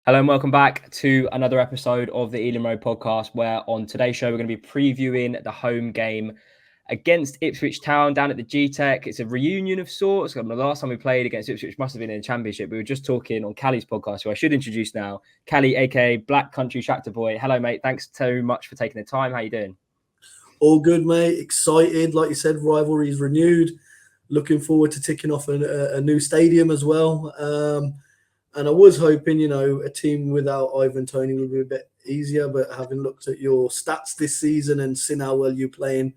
Hello and welcome back to another episode of the Ealing Road podcast, where on today's show we're going to be previewing the home game against Ipswich Town down at the Gtech. It's a reunion of sorts. The last time we played against Ipswich must have been in the Championship. We were just talking on Kally's podcast, who I should introduce now. Kally, aka Black Country Tractor Boy. Hello, mate. Thanks so much for taking the time. How you doing? All good, mate. Excited. Like you said, rivalry's renewed. Looking forward to ticking off a new stadium as well. And I was hoping, a team without Ivan Toney would be a bit easier. But having looked at your stats this season and seen how well you're playing,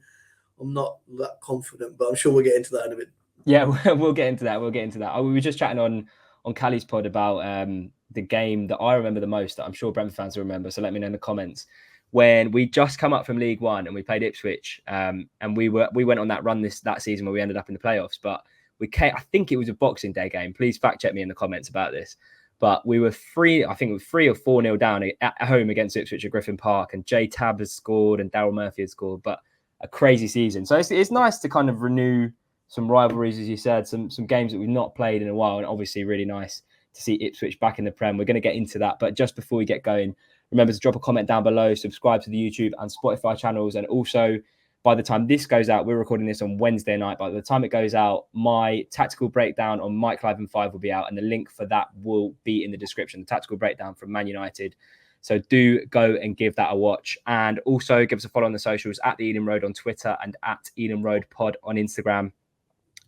I'm not that confident. But I'm sure we'll get into that in a bit. Yeah, we'll get into that. We were just chatting on Kally's pod about the game that I remember the most, that I'm sure Brentford fans will remember. So let me know in the comments. When we just come up from League One and we played Ipswich, and we went on that run that season where we ended up in the playoffs. But I think it was a Boxing Day game. Please fact check me in the comments about this. But we were 3 or 4-0 down at home against Ipswich at Griffin Park, and Jay Tab has scored and Daryl Murphy had scored. But a crazy season. So it's nice to kind of renew some rivalries, as you said, some games that we've not played in a while, and obviously really nice to see Ipswich back in the Prem. We're going to get into that, but just before we get going, remember to drop a comment down below, subscribe to the YouTube and Spotify channels, and also by the time this goes out, we're recording this on Wednesday night. By the time it goes out, my tactical breakdown on Mike Clive and 5 will be out, and the link for that will be in the description. The tactical breakdown from Man United. So do go and give that a watch, and also give us a follow on the socials at the Ealing Road on Twitter and at Ealing Road Pod on Instagram.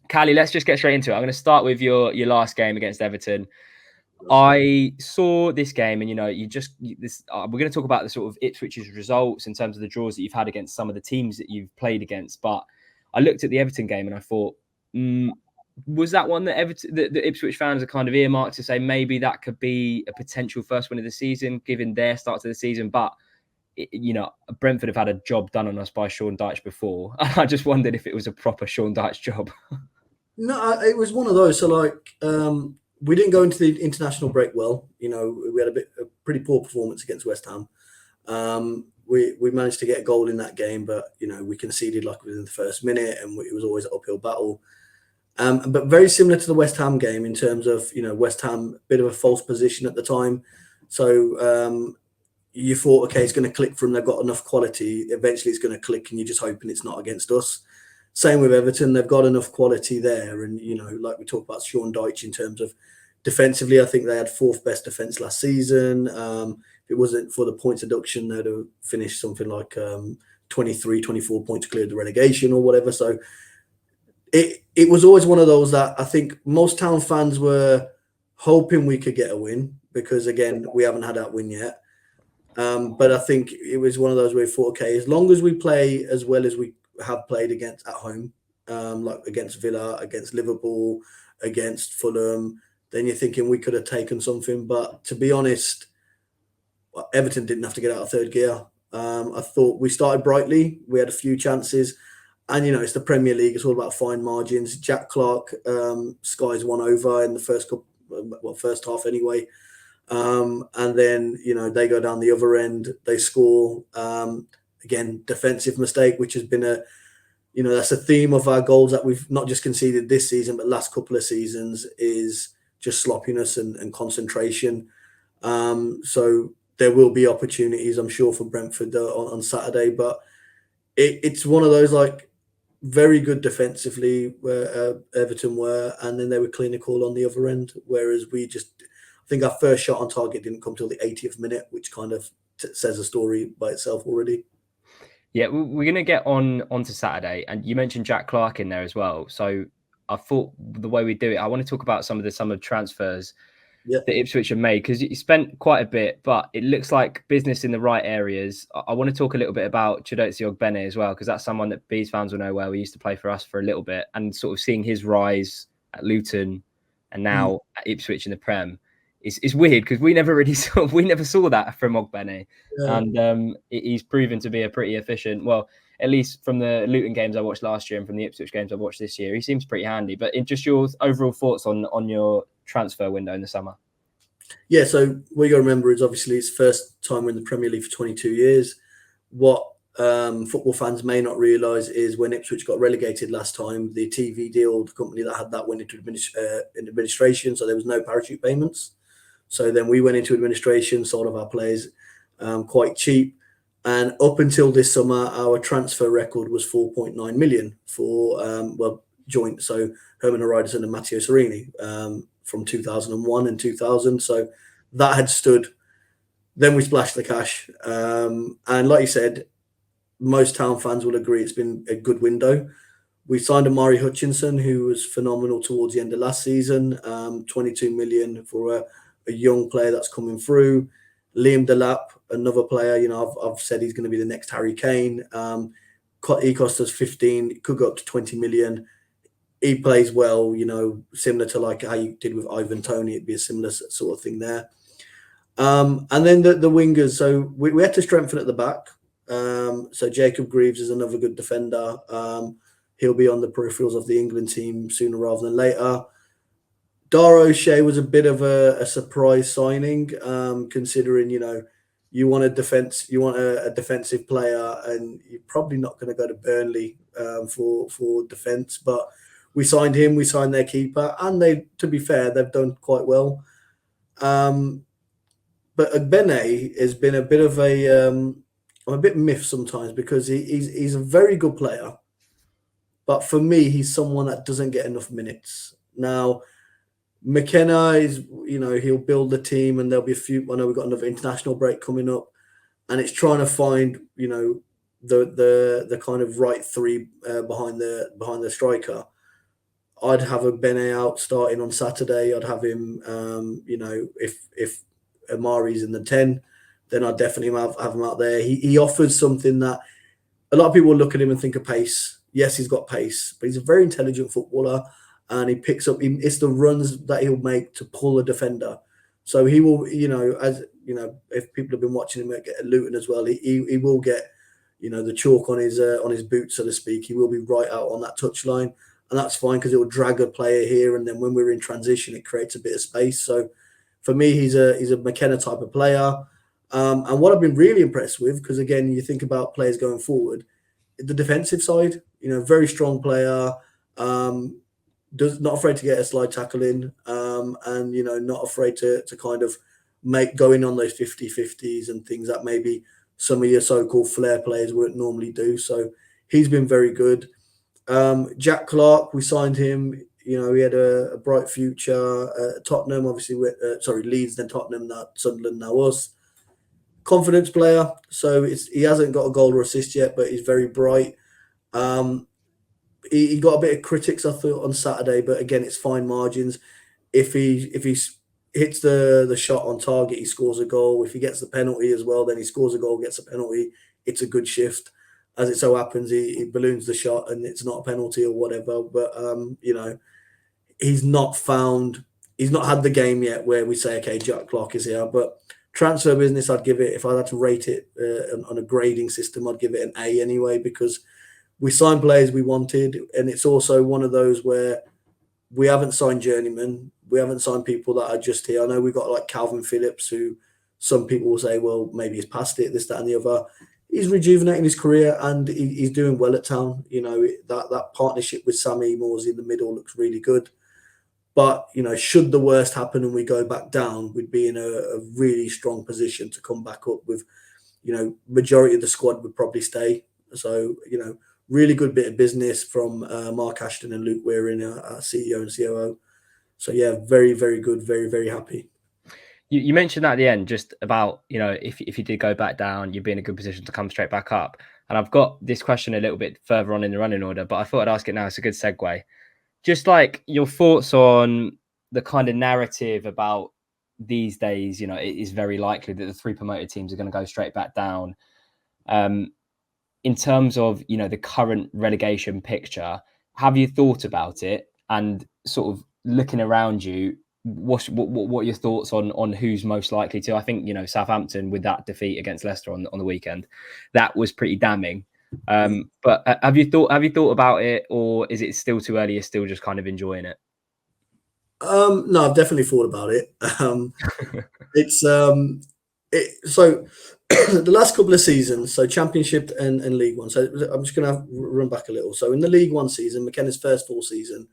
Kally, let's just get straight into it. I'm going to start with your last game against Everton. I saw this game, and we're going to talk about the sort of Ipswich's results in terms of the draws that you've had against some of the teams that you've played against. But I looked at the Everton game and I thought, was that one that the Ipswich fans are kind of earmarked to say maybe that could be a potential first win of the season, given their start to the season? But Brentford have had a job done on us by Sean Dyche before. I just wondered if it was a proper Sean Dyche job. No, it was one of those. So, we didn't go into the international break well. We had a pretty poor performance against West Ham. We managed to get a goal in that game, but we conceded within the first minute, and it was always an uphill battle. But very similar to the West Ham game in terms of West Ham, bit of a false position at the time. So you thought, okay, it's going to click for them. They've got enough quality. Eventually, it's going to click, and you're just hoping it's not against us. Same with Everton. They've got enough quality there. And, like we talked about Sean Dyche in terms of defensively, I think they had 4th best defence last season. If it wasn't for the points deduction, they'd have finished something like 23, 24 points clear of the relegation or whatever. So it was always one of those that I think most Town fans were hoping we could get a win because, again, we haven't had that win yet. But I think it was one of those where we thought, okay, as long as we play as well as we have played against at home, like against Villa, against Liverpool, against Fulham, then you're thinking we could have taken something. But to be honest, Everton didn't have to get out of third gear. I thought we started brightly. We had a few chances. And, it's the Premier League. It's all about fine margins. Jack Clark skies one over in the first half anyway. And then, they go down the other end. They score. Again, defensive mistake, which has been that's a theme of our goals that we've not just conceded this season, but last couple of seasons, is just sloppiness and concentration. So there will be opportunities, I'm sure, for Brentford on Saturday, but it's one of those very good defensively where Everton were, and then they were clinical on the other end, whereas I think our first shot on target didn't come till the 80th minute, which kind of says a story by itself already. Yeah, we're going to get onto Saturday, and you mentioned Jack Clark in there as well. So I thought the way we do it, I want to talk about some of the summer transfers that Ipswich have made, because you spent quite a bit, but it looks like business in the right areas. I want to talk a little bit about Chiedozie Ogbene as well, because that's someone that Bees fans will know well. He used to play for us for a little bit, and sort of seeing his rise at Luton and now at Ipswich in the Prem. It's weird because we never saw that from Ogbene, and he's proven to be a pretty efficient. Well, at least from the Luton games I watched last year and from the Ipswich games I watched this year, he seems pretty handy. But just your overall thoughts on your transfer window in the summer. Yeah, so what you got to remember is obviously it's first time we're in the Premier League for 22 years. What football fans may not realise is when Ipswich got relegated last time, the TV deal, the company that had that went into administration, so there was no parachute payments. So then we went into administration, sold off our players quite cheap. And up until this summer, our transfer record was 4.9 million for, joint. So Herman Haridason and Matteo Serini from 2001 and 2000. So that had stood. Then we splashed the cash. And like you said, most Town fans will agree it's been a good window. We signed Amari Hutchinson, who was phenomenal towards the end of last season, 22 million for a young player that's coming through. Liam Delap, another player, I've said he's going to be the next Harry Kane. He cost us 15, could go up to 20 million. He plays well, similar to like how you did with Ivan Toney. It'd be a similar sort of thing there. And then the wingers. So we had to strengthen at the back. So Jacob Greaves is another good defender. He'll be on the peripherals of the England team sooner rather than later. Dara O'Shea was a bit of a surprise signing, considering you want a defensive player, and you're probably not going to go to Burnley for defence. But we signed him. We signed their keeper, and to be fair, they've done quite well. But Ogbene has been a bit of I'm a bit miffed sometimes because he's a very good player, but for me, he's someone that doesn't get enough minutes. Now, McKenna is, he'll build the team, and there'll be a few. I know we've got another international break coming up, and it's trying to find, the kind of right three behind the striker. I'd have Ogbene out starting on Saturday. I'd have him, if Amari's in the 10, then I'd definitely have him out there. He offers something that a lot of people look at him and think of pace. Yes, he's got pace, but he's a very intelligent footballer, and he picks up. It's the runs that he'll make to pull a defender. So he will, if people have been watching him at Luton as well, he will get, the chalk on his boot, so to speak. He will be right out on that touchline, and that's fine because it will drag a player here, and then when we're in transition, it creates a bit of space. So for me, he's a McKenna type of player. And what I've been really impressed with, because again, you think about players going forward, the defensive side, very strong player, not afraid to get a slide tackle in, and not afraid to kind of go in on those 50-50s and things that maybe some of your so-called flair players wouldn't normally do. So he's been very good. Jack Clark, we signed him. He had a bright future. Tottenham, obviously, Leeds, then Tottenham, now Sunderland, now us. Confidence player, so he hasn't got a goal or assist yet, but he's very bright. He got a bit of critics, I thought, on Saturday, but again, it's fine margins. If he hits the shot on target, he scores a goal. If he gets the penalty as well, then he scores a goal, gets a penalty. It's a good shift. As it so happens, he balloons the shot and it's not a penalty or whatever. But he's not had the game yet where we say, okay, Jack Clark is here. But transfer business, I'd give it, if I had to rate it on a grading system, I'd give it an A anyway, because we signed players we wanted, and it's also one of those where we haven't signed journeymen. We haven't signed people that are just here. I know we've got like Calvin Phillips, who some people will say, well, maybe he's past it, this, that, and the other. He's rejuvenating his career, and he's doing well at Town. That partnership with Sammy Morsey in the middle looks really good. But, should the worst happen and we go back down, we'd be in a really strong position to come back up with, majority of the squad would probably stay. So, really good bit of business from Mark Ashton and Luke Wearing, our CEO and COO. So, yeah, very, very good. Very, very happy. You mentioned that at the end, just about, if you did go back down, you'd be in a good position to come straight back up. And I've got this question a little bit further on in the running order, but I thought I'd ask it now. It's a good segue. Just like your thoughts on the kind of narrative about these days, it is very likely that the 3 promoted teams are going to go straight back down. In terms of, the current relegation picture, have you thought about it and sort of looking around you? What are your thoughts on who's most likely to? I think, Southampton with that defeat against Leicester on the weekend, that was pretty damning. But have you thought about it, or is it still too early? You're still just kind of enjoying it? No, I've definitely thought about it. It's so the last couple of seasons, so Championship and League One. So I'm just going to run back a little. So in the League One season, McKenna's first full season,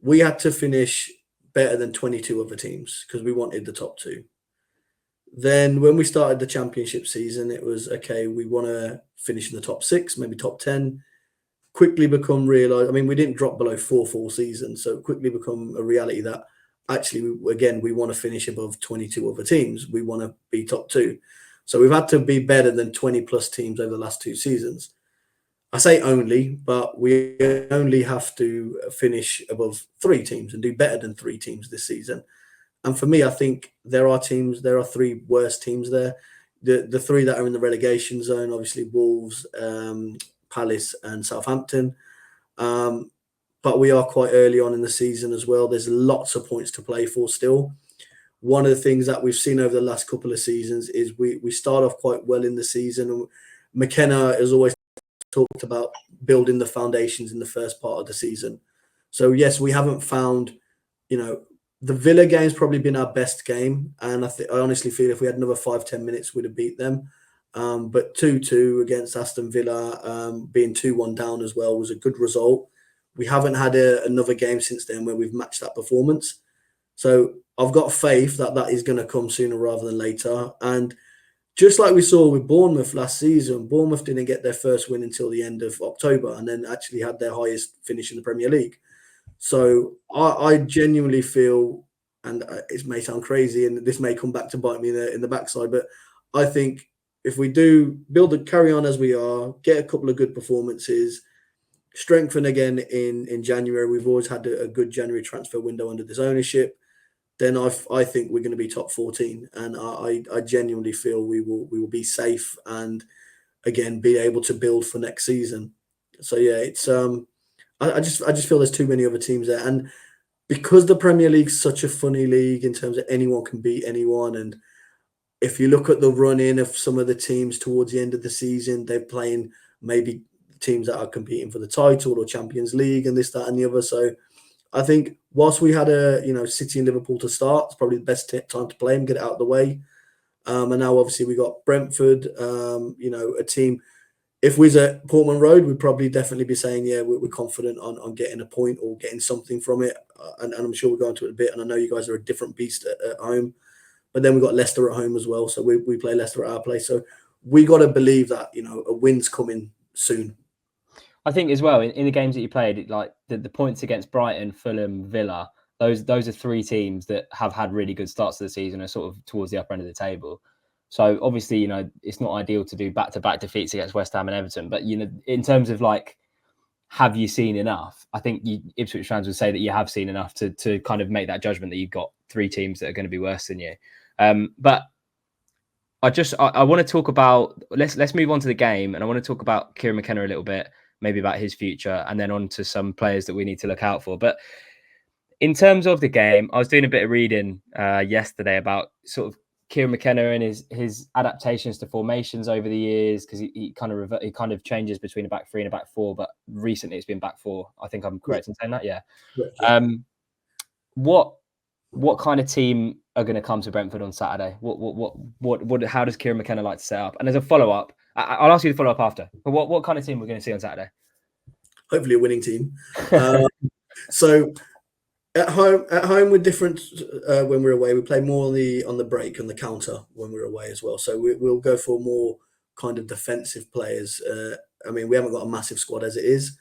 we had to finish better than 22 other teams because we wanted the top two. Then when we started the championship season, it was, okay, we want to finish in the top 6, maybe top 10. Quickly become realised, I mean, we didn't drop below 4 full seasons, so quickly become a reality that actually, we want to finish above 22 other teams. We want to be top 2. So we've had to be better than 20 plus teams over the last 2 seasons. I say only, but we only have to finish above 3 teams and do better than 3 teams this season. And for me, I think there are 3 worse teams there. The 3 that are in the relegation zone, obviously Wolves, Palace and Southampton. But we are quite early on in the season as well. There's lots of points to play for still. One of the things that we've seen over the last couple of seasons is we start off quite well in the season. And McKenna has always talked about building the foundations in the first part of the season. So yes, we haven't found, the Villa game's probably been our best game. And I honestly feel if we had another 5-10 minutes, we'd have beat them. But 2-2 against Aston Villa, being 2-1 down as well, was a good result. We haven't had another game since then where we've matched that performance. So I've got faith that is going to come sooner rather than later. And just like we saw with Bournemouth last season, Bournemouth didn't get their first win until the end of October and then actually had their highest finish in the Premier League. So I genuinely feel, and it may sound crazy and this may come back to bite me in the backside, but I think if we do carry on as we are, get a couple of good performances, strengthen again in January. We've always had a good January transfer window under this ownership. Then I think we're going to be top 14, and I genuinely feel we will be safe and again be able to build for next season. So yeah, it's I just feel there's too many other teams there, and because the Premier League's such a funny league in terms of anyone can beat anyone, and if you look at the run-in of some of the teams towards the end of the season, they're playing maybe teams that are competing for the title or Champions League and this, that, and the other. So I think whilst we had City and Liverpool to start, it's probably the best time to play them, get it out of the way. And now obviously we got Brentford, a team. If we was at Portman Road, we'd probably definitely be saying, yeah, we're confident on getting a point or getting something from it. And I'm sure we'll go into it a bit. And I know you guys are a different beast at home. But then we've got Leicester at home as well. So we play Leicester at our place. So we got to believe that, a win's coming soon. I think as well, in the games that you played, like the points against Brighton, Fulham, Villa, those are 3 teams that have had really good starts to the season, are sort of towards the upper end of the table. So obviously, it's not ideal to do back-to-back defeats against West Ham and Everton. But, in terms of have you seen enough? I think Ipswich fans would say that you have seen enough to kind of make that judgment that you've got 3 teams that are going to be worse than you. But I want to talk about, let's move on to the game, and I want to talk about Kieran McKenna a little bit, maybe about his future, and then on to some players that we need to look out for. But in terms of the game, I was doing a bit of reading yesterday about sort of Kieran McKenna and his adaptations to formations over the years, because he kind of changes between a back 3 and a back 4, but recently it's been back 4. I think I'm correct in saying that, yeah. What kind of team are going to come to Brentford on Saturday? How does Kieran McKenna like to set up? And as a follow-up, I'll ask you to follow up after. But what kind of team we're going to see on Saturday? Hopefully a winning team. So at home we're different. When we're away, we play more on the break, on the counter when we're away as well. So we'll go for more kind of defensive players. I mean, we haven't got a massive squad as it is,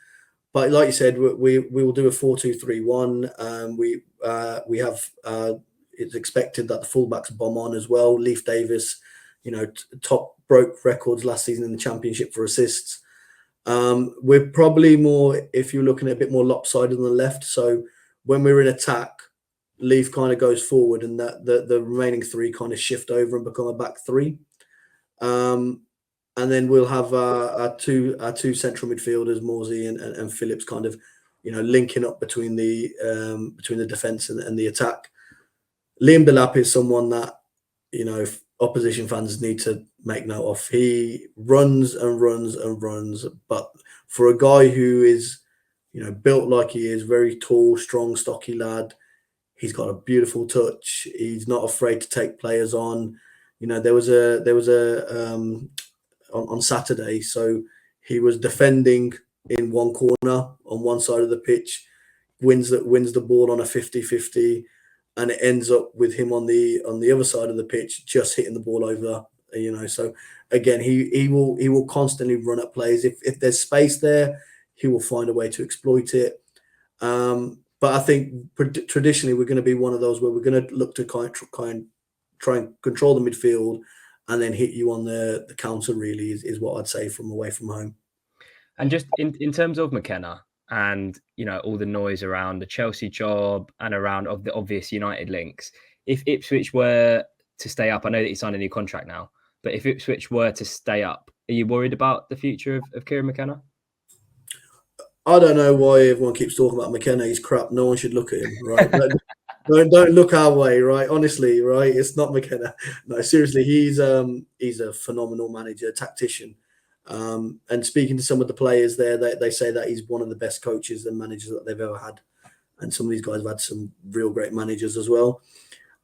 but like you said, we will do a 4-2-3-1. We have it's expected that the fullbacks bomb on as well. Leif Davis, top broke records last season in the Championship for assists. We're probably more, if you're looking at a bit more lopsided on the left. So when we're in attack, Leif kind of goes forward, and that the remaining 3 kind of shift over and become a back 3. And then we'll have our two central midfielders, Morsey and Phillips, kind of, linking up between the defence and the attack. Liam Delap is someone that, if opposition fans need to make note of. He runs and runs and runs, but for a guy who is, built like he is, very tall, strong, stocky lad, he's got a beautiful touch. He's not afraid to take players on. There was on Saturday, so he was defending in one corner on one side of the pitch, wins the ball on a 50-50. and it ends up with him on the other side of the pitch, just hitting the ball over. So again, he will constantly run at plays. If there's space there, he will find a way to exploit it. But I think traditionally we're going to be one of those where we're going to look to try and control the midfield and then hit you on the counter. Really is what I'd say from away from home. And just in terms of McKenna and all the noise around the Chelsea job and around of the obvious United links, if Ipswich were to stay up, I know that he signed a new contract now, but if Ipswich were to stay up, are you worried about the future of Kieran McKenna? I don't know why everyone keeps talking about McKenna. He's crap. No one should look at him, right? Don't look our way, right? Honestly, right? It's not McKenna. No, seriously, he's a phenomenal manager, tactician. And speaking to some of the players there, they say that he's one of the best coaches and managers that they've ever had. And some of these guys have had some real great managers as well.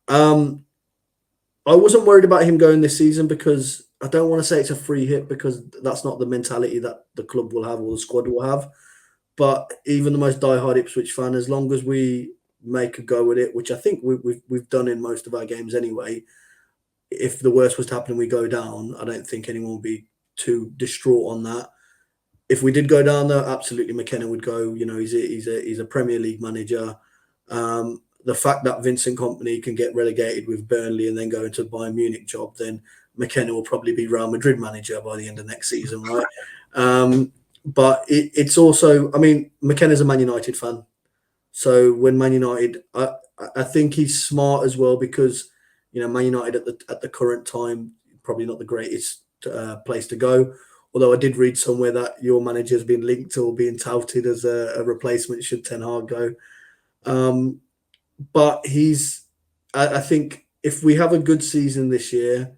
I wasn't worried about him going this season because I don't want to say it's a free hit because that's not the mentality that the club will have or the squad will have. But even the most diehard Ipswich fan, as long as we make a go at it, which I think we've done in most of our games anyway, if the worst was to happen and we go down, I don't think anyone would be too distraught on that. If we did go down, though, absolutely McKenna would go. He's a Premier League manager. The fact that Vincent Kompany can get relegated with Burnley and then go into a Bayern Munich job, then McKenna will probably be Real Madrid manager by the end of next season, right? But it's also, I mean, McKenna's a Man United fan. So when Man United, I think he's smart as well because, Man United at the current time, probably not the greatest place to go. Although I did read somewhere that your manager has been linked or being touted as a replacement should Ten Hag go. But I think if we have a good season this year,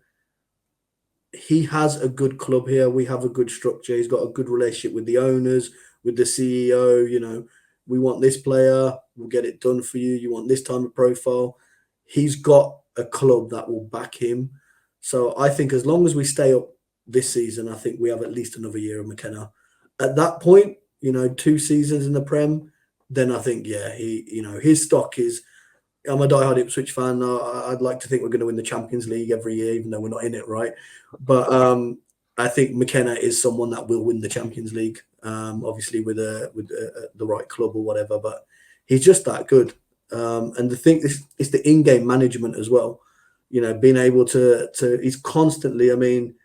he has a good club here. We have a good structure. He's got a good relationship with the owners, with the CEO. We want this player. We'll get it done for you. You want this type of profile. He's got a club that will back him. So I think as long as we stay up this season, I think we have at least another year of McKenna. At that point, 2 seasons in the Prem, then I think, yeah, his stock is. I'm a diehard Ipswich fan. I'd like to think we're going to win the Champions League every year, even though we're not in it, right? But I think McKenna is someone that will win the Champions League, obviously with the right club or whatever. But he's just that good. And the thing is, it's the in-game management as well. Being able to he's constantly. I mean,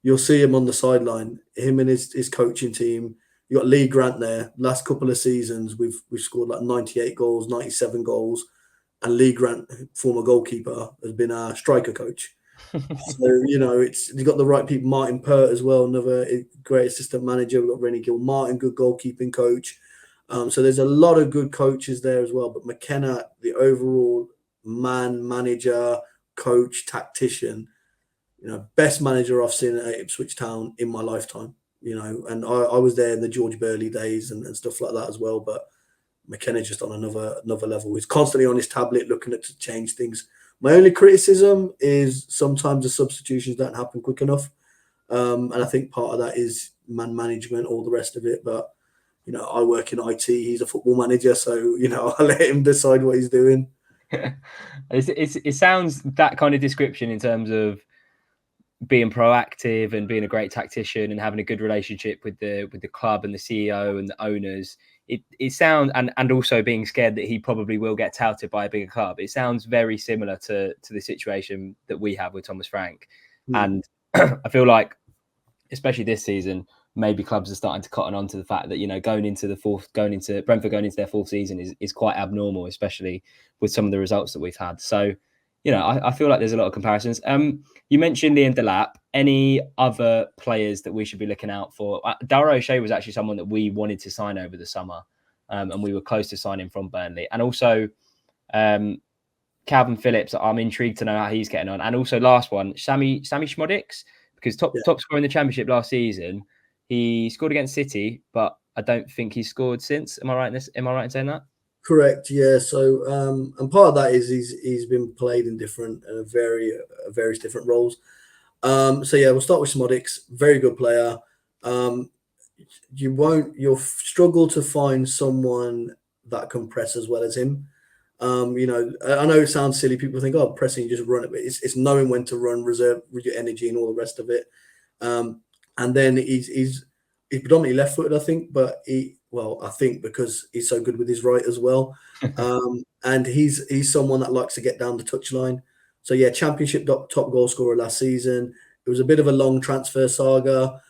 you'll see him on the sideline. Him and his coaching team. You got Lee Grant there. Last couple of seasons, we've scored like 98 goals, 97 goals. And Lee Grant, former goalkeeper, has been our striker coach. So, you've got the right people. Martin Pert as well, another great assistant manager. We've got Rennie Gilmartin, good goalkeeping coach. So there's a lot of good coaches there as well. But McKenna, the overall manager, coach, tactician, best manager I've seen at Ipswich Town in my lifetime. And I was there in the George Burley days and stuff like that as well. But McKenna's just on another level. He's constantly on his tablet looking to change things. My only criticism is sometimes the substitutions don't happen quick enough. And I think part of that is man management, all the rest of it. But, I work in IT. He's a football manager. So, I let him decide what he's doing. It sounds that kind of description in terms of being proactive and being a great tactician and having a good relationship with the club and the CEO and the owners. It sounds and also being scared that he probably will get touted by a bigger club. It sounds very similar to the situation that we have with Thomas Frank. And I feel like, especially this season, maybe clubs are starting to cotton on to the fact that, going into Brentford going into their 4th season is quite abnormal, especially with some of the results that we've had. So, I feel like there's a lot of comparisons. You mentioned Liam Delap. Any other players that we should be looking out for? Darragh O'Shea was actually someone that we wanted to sign over the summer, and we were close to signing from Burnley. And also Calvin Phillips, I'm intrigued to know how he's getting on. And also last one, Sammy Schmodics, because top scorer in the Championship last season. He scored against City, but I don't think he's scored since. Am I right in saying that? Correct. Yeah. So, and part of that is he's been played in different, various different roles. So yeah, we'll start with Schmodics. Very good player. You'll struggle to find someone that can press as well as him. You know, I know it sounds silly. People think, "Oh, pressing, you just run it," but it's knowing when to run, reserve your energy, and all the rest of it. And then he's predominantly left-footed, I think, but I think because he's so good with his right as well. And he's someone that likes to get down the touchline. So yeah, Championship top goal scorer last season. It was a bit of a long transfer saga.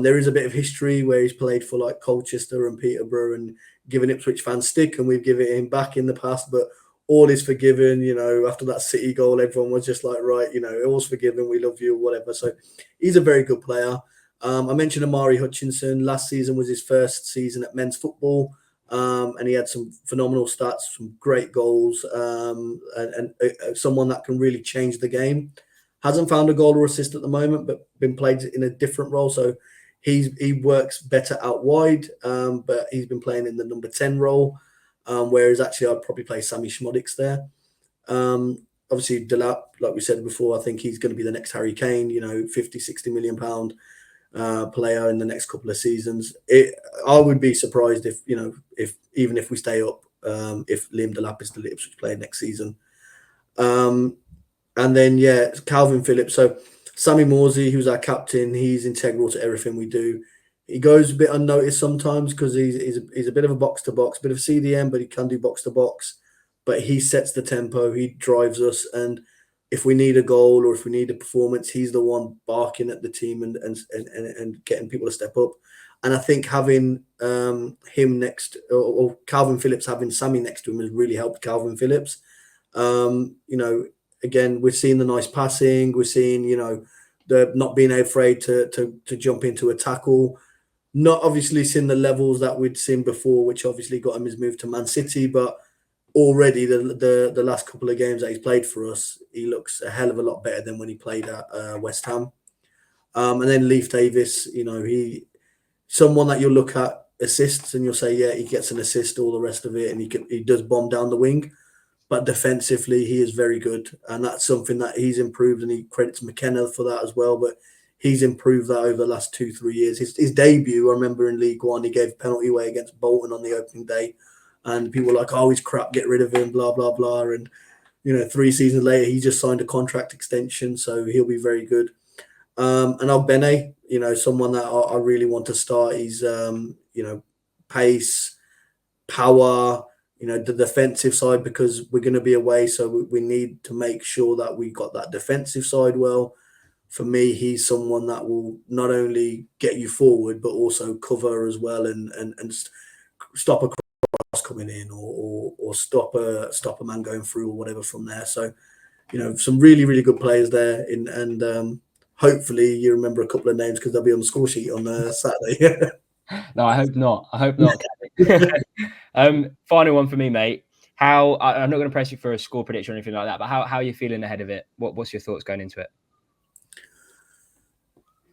There is a bit of history where he's played for like Colchester and Peterborough and given Ipswich fans stick, and we've given him back in the past, but all is forgiven. You know, after that City goal, everyone was just like, right, you know, all's forgiven. We love you, or whatever. So he's a very good player. I mentioned Amari Hutchinson. Last season was his first season at men's football, and he had some phenomenal stats, some great goals, and someone that can really change the game. Hasn't found a goal or assist at the moment, but been played in a different role. So he works better out wide, but he's been playing in the number 10 role, whereas actually I'd probably play Sammy Schmodix there. Obviously, Delap, like we said before, I think he's going to be the next Harry Kane, you know, 50, 60 million pound player in the next couple of seasons. I would be surprised if, you know, even if we stay up, if Liam Delap is still Ipswich player next season. And then, yeah, Calvin Phillips. So Sammy Morsey, who's our captain, he's integral to everything we do. He goes a bit unnoticed sometimes because he's a bit of a box-to-box, bit of CDM, but he can do box-to-box. But he sets the tempo, he drives us, and if we need a goal or if we need a performance, he's the one barking at the team and getting people to step up. And I think having him next, or Calvin Phillips having Sammy next to him has really helped Calvin Phillips. You know, again, we're seeing the nice passing. We're seeing, you know, the not being afraid to jump into a tackle. Not obviously seeing the levels that we'd seen before, which obviously got him his move to Man City, but already the last couple of games that he's played for us, he looks a hell of a lot better than when he played at West Ham. And then Leif Davis, you know, someone that you'll look at assists and you'll say, yeah, he gets an assist, all the rest of it, and he does bomb down the wing. But defensively, he is very good, and that's something that he's improved, and he credits McKenna for that as well. But he's improved that over the last 2-3 years. His debut, I remember in League One, he gave a penalty away against Bolton on the opening day, and people were like, "Oh, he's crap, get rid of him," blah blah blah. And you know, 3 seasons later, he just signed a contract extension, so he'll be very good. And Ogbene, you know, someone that I really want to start. He's you know, pace, power, you know, the defensive side, because we're going to be away, so we need to make sure that we got that defensive side well. For me, he's someone that will not only get you forward but also cover as well, and stop a cross coming in, or stop a man going through or whatever from there. So, you know, some really really good players there, and hopefully you remember a couple of names because they'll be on the score sheet on Saturday. No, I hope not. I hope not. Final one for me, mate. I'm not going to press you for a score prediction or anything like that, but how are you feeling ahead of it? What's your thoughts going into it?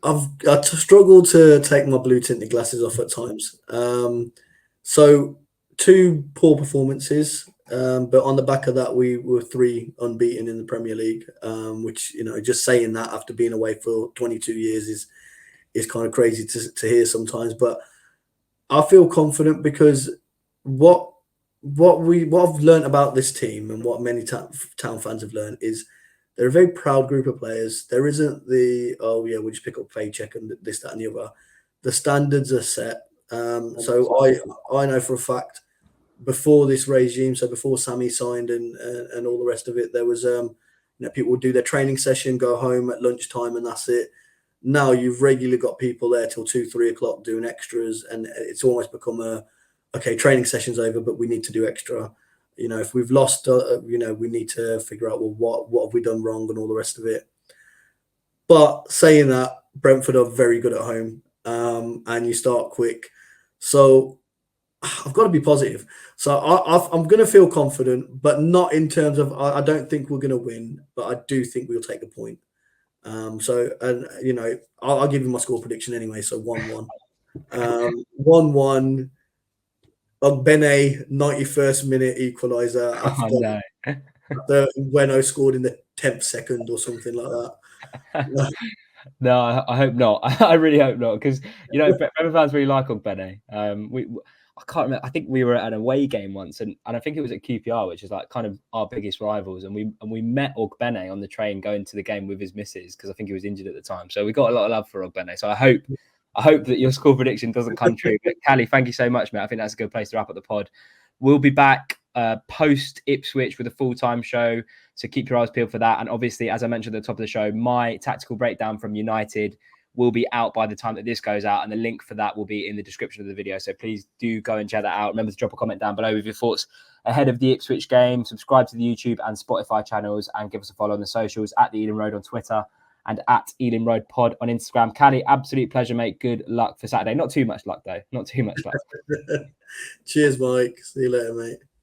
I struggle to take my blue tinted glasses off at times. So 2 poor performances, but on the back of that, we were 3 unbeaten in the Premier League, which, you know, just saying that after being away for 22 years is kind of crazy to hear sometimes. But I feel confident because what I've learned about this team, and what many town fans have learned, is they're a very proud group of players. There isn't oh yeah, we just pick up paycheck and this, that, and the other. The standards are set. So I know for a fact, before this regime, so before Sammy signed and all the rest of it, there was you know, people would do their training session, go home at lunchtime, and that's it. Now you've regularly got people there till 2-3 o'clock doing extras, and it's almost become okay, training session's over, but we need to do extra. You know, if we've lost, you know, we need to figure out, well, what have we done wrong and all the rest of it. But saying that, Brentford are very good at home, and you start quick. So I've got to be positive. So I'm going to feel confident, but not in terms of, I don't think we're going to win, but I do think we'll take a point. So, and you know, I'll give you my score prediction anyway. So 1-1. 1-1. Ogbene, 91st minute equaliser after Bueno scored in the 10th second or something like that. No, I hope not. I really hope not, because, you know, Brentford fans really like Ogbene. I can't remember. I think we were at an away game once, and I think it was at QPR, which is like kind of our biggest rivals. And we met Ogbene on the train going to the game with his missus, because I think he was injured at the time. So we got a lot of love for Ogbene. So I hope that your score prediction doesn't come true. But Kally, thank you so much, mate. I think that's a good place to wrap up the pod. We'll be back post Ipswich with a full-time show, so keep your eyes peeled for that. And obviously, as I mentioned at the top of the show, my tactical breakdown from United will be out by the time that this goes out, and the link for that will be in the description of the video. So please do go and check that out. Remember to drop a comment down below with your thoughts ahead of the Ipswich game. Subscribe to the YouTube and Spotify channels, and give us a follow on the socials at the Ealing Road on Twitter and at Ealing Road Pod on Instagram. Kally, absolute pleasure, mate. Good luck for Saturday. Not too much luck, though. Not too much luck. Cheers, Mike. See you later, mate.